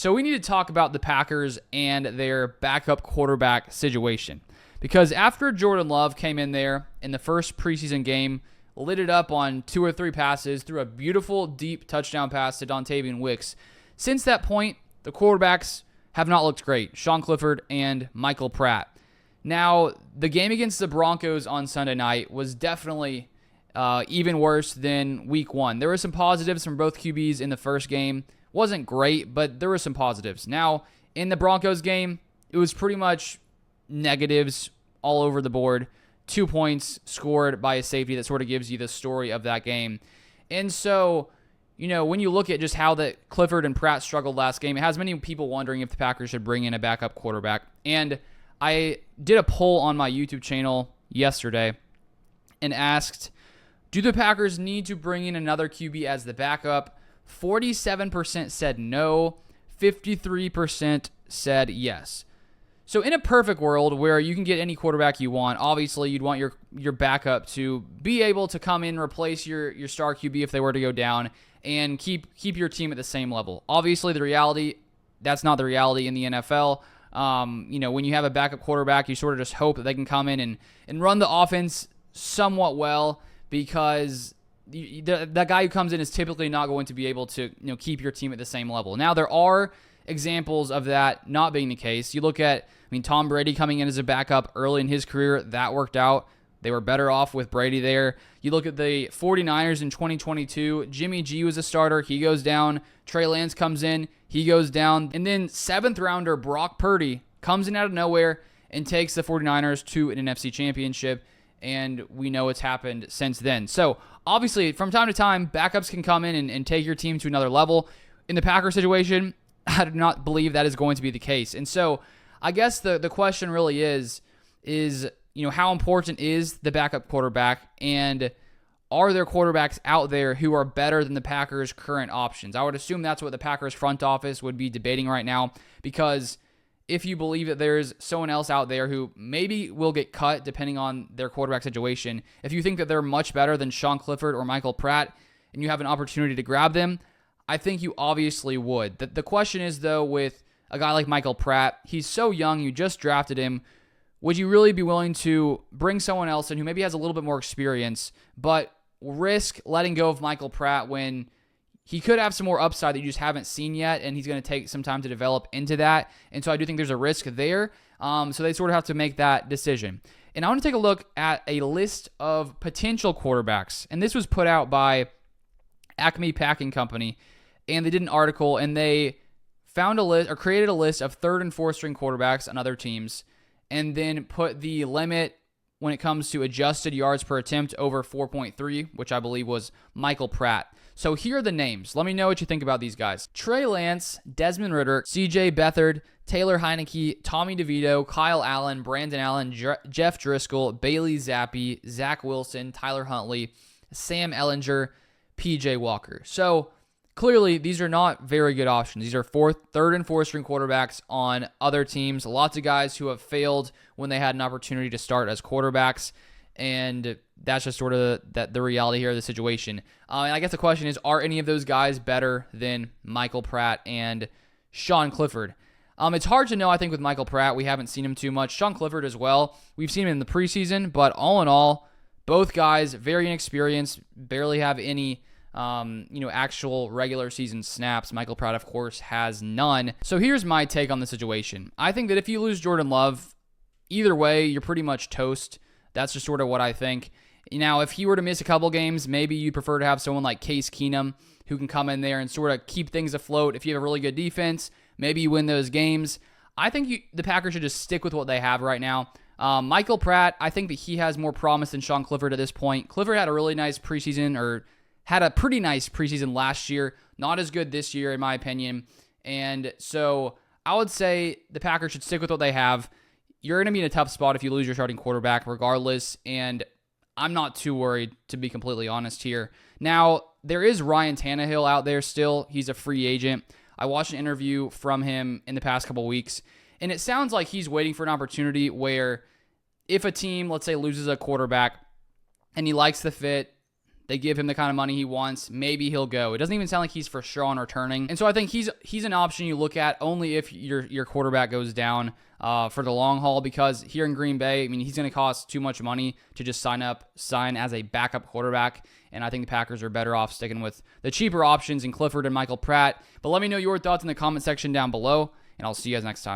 So we need to talk about the Packers and their backup quarterback situation. Because after Jordan Love came in there in the first preseason game, lit it up on 2 or 3 passes, threw a beautiful deep touchdown pass to Dontavian Wicks. Since that point, the quarterbacks have not looked great, Sean Clifford and Michael Pratt. Now, the game against the Broncos on Sunday night was definitely even worse than week 1. There were some positives from both QBs in the first game. Wasn't great, but there were some positives. Now, in the Broncos game, it was pretty much negatives all over the board. 2 points scored by a safety that sort of gives you the story of that game. And so, when you look at just how that Clifford and Pratt struggled last game, it has many people wondering if the Packers should bring in a backup quarterback. And I did a poll on my YouTube channel yesterday and asked, do the Packers need to bring in another QB as the backup? 47% said no, 53% said yes. So in a perfect world where you can get any quarterback you want, obviously you'd want your backup to be able to come in, replace your star QB if they were to go down, and keep your team at the same level. Obviously, that's not the reality in the NFL. When you have a backup quarterback, you sort of just hope that they can come in and run the offense somewhat well, because that guy who comes in is typically not going to be able to keep your team at the same level. Now, there are examples of that not being the case. You look at, Tom Brady coming in as a backup early in his career, that worked out. They were better off with Brady there. You look at the 49ers in 2022, Jimmy G was a starter, he goes down. Trey Lance comes in, he goes down. And then 7th rounder Brock Purdy comes in out of nowhere and takes the 49ers to an NFC championship. And we know it's happened since then. So, obviously, from time to time, backups can come in and take your team to another level. In the Packers situation, I do not believe that is going to be the case. And so, I guess the question really is how important is the backup quarterback, and are there quarterbacks out there who are better than the Packers' current options? I would assume that's what the Packers front office would be debating right now, because if you believe that there's someone else out there who maybe will get cut depending on their quarterback situation, if you think that they're much better than Sean Clifford or Michael Pratt and you have an opportunity to grab them, I think you obviously would. The question is, though, with a guy like Michael Pratt, he's so young, you just drafted him. Would you really be willing to bring someone else in who maybe has a little bit more experience, but risk letting go of Michael Pratt when he could have some more upside that you just haven't seen yet, and he's going to take some time to develop into that? And so I do think there's a risk there. So they sort of have to make that decision. And I want to take a look at a list of potential quarterbacks. And this was put out by Acme Packing Company, and they did an article, and they found a list or created a list of 3rd and 4th string quarterbacks on other teams, and then put the limit when it comes to adjusted yards per attempt over 4.3, which I believe was Michael Pratt. So here are the names. Let me know what you think about these guys. Trey Lance, Desmond Ridder, CJ Beathard, Taylor Heineke, Tommy DeVito, Kyle Allen, Brandon Allen, Jeff Driscoll, Bailey Zappi, Zach Wilson, Tyler Huntley, Sam Ellinger, PJ Walker. So clearly, these are not very good options. These are 3rd and 4th string quarterbacks on other teams. Lots of guys who have failed when they had an opportunity to start as quarterbacks, and that's just sort of the reality here of the situation. And I guess the question is, are any of those guys better than Michael Pratt and Sean Clifford? It's hard to know, I think, with Michael Pratt. We haven't seen him too much. Sean Clifford as well. We've seen him in the preseason, but all in all, both guys very inexperienced, barely have any actual regular season snaps. Michael Pratt, of course, has none. So here's my take on the situation. I think that if you lose Jordan Love, either way, you're pretty much toast. That's just sort of what I think. Now, if he were to miss a couple games, maybe you'd prefer to have someone like Case Keenum who can come in there and sort of keep things afloat. If you have a really good defense, maybe you win those games. I think the Packers should just stick with what they have right now. Michael Pratt, I think that he has more promise than Sean Clifford at this point. Clifford had a really nice preseason, or had a pretty nice preseason last year. Not as good this year, in my opinion. And so I would say the Packers should stick with what they have. You're going to be in a tough spot if you lose your starting quarterback regardless, and I'm not too worried, to be completely honest here. Now, there is Ryan Tannehill out there still. He's a free agent. I watched an interview from him in the past couple weeks, and it sounds like he's waiting for an opportunity where if a team, let's say, loses a quarterback and he likes the fit, they give him the kind of money he wants, maybe he'll go. It doesn't even sound like he's for sure on returning. And so I think he's an option you look at only if your quarterback goes down for the long haul, because here in Green Bay, I mean, he's going to cost too much money to just sign as a backup quarterback. And I think the Packers are better off sticking with the cheaper options in Clifford and Michael Pratt. But let me know your thoughts in the comment section down below, and I'll see you guys next time.